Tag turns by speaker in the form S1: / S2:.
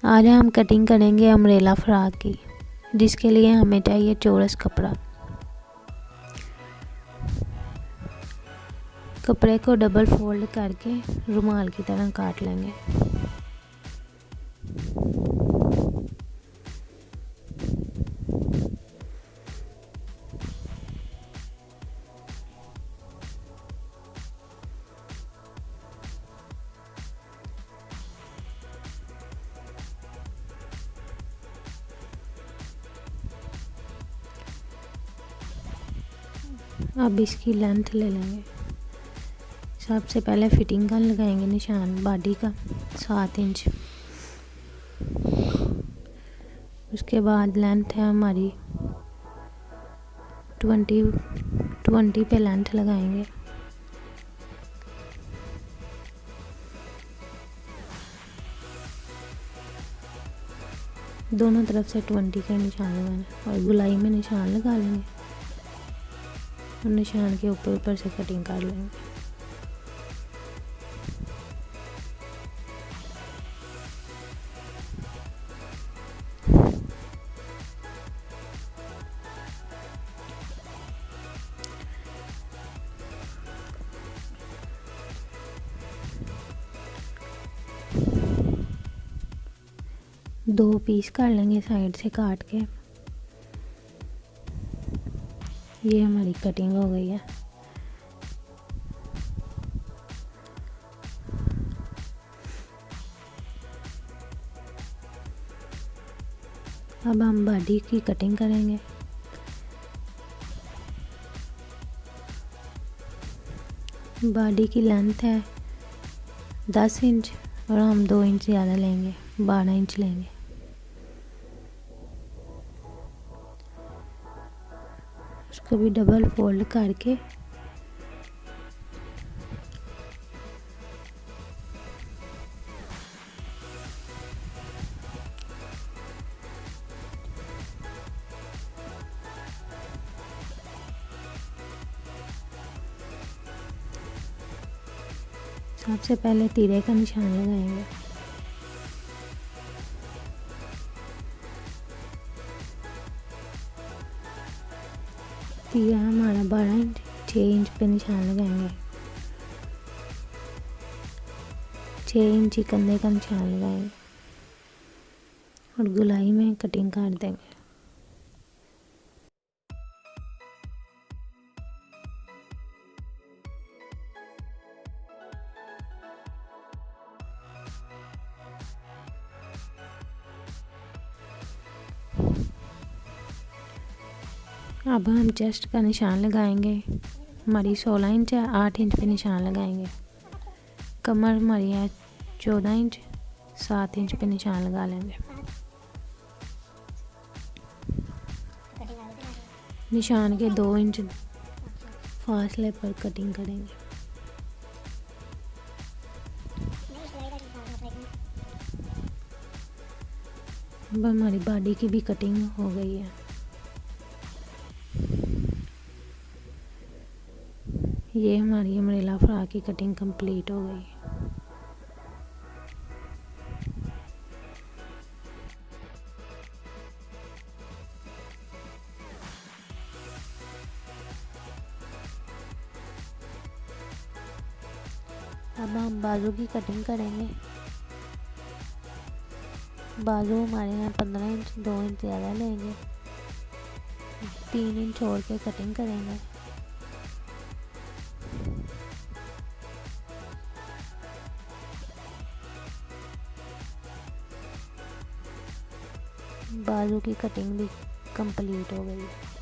S1: आज हम कटिंग करेंगे अम्ब्रेला फ्रॉक की, जिसके लिए हमें चाहिए चौरस कपड़ा। कपड़े को डबल फोल्ड करके रुमाल की तरह काट लेंगे। अब इसकी लेंथ ले लेंगे। सबसे पहले फिटिंग का लगाएंगे निशान बॉडी का 7 इंच। उसके बाद लेंथ है हमारी 20 पे लेंथ लगाएंगे। दोनों तरफ से 20 का निशान लगाना और गुलाई में निशान लगा लेंगे और निशान के ऊपर से कटिंग कर लेंगे। दो पीस कर लेंगे साइड से काट के। ये हमारी कटिंग हो गई है। अब हम बॉडी की कटिंग करेंगे। बॉडी की लेंथ है 10 इंच और हम 2 इंच ज़्यादा लेंगे, 12 इंच लेंगे। उसको भी डबल फोल्ड करके सबसे पहले तीरे का निशान लगाएंगे। तीरा हमारा 12 इंच, 6 इंच पे निशान लगाएंगे। 6 इंच कंधे का निशान लगाएंगे और गुलाई में कटिंग कर देंगे। अब हम चेस्ट का निशान लगाएंगे। हमारी 16 इंच है, 8 इंच पे निशान लगाएंगे। कमर हमारी है 14 इंच, 7 इंच पे निशान लगा लेंगे। निशान के 2 इंच फासले पर कटिंग करेंगे। अब हमारी बॉडी की भी कटिंग हो गई है। ये हमारी अम्ब्रेला फ्रॉक की कटिंग कंप्लीट हो गई। अब हम बाजू की कटिंग करेंगे। बाजू हमारे यहाँ 15 इंच, 2 इंच ज़्यादा लेंगे। 3 इंच छोड़ के कटिंग करेंगे। बाजू की कटिंग भी कंप्लीट हो गई है।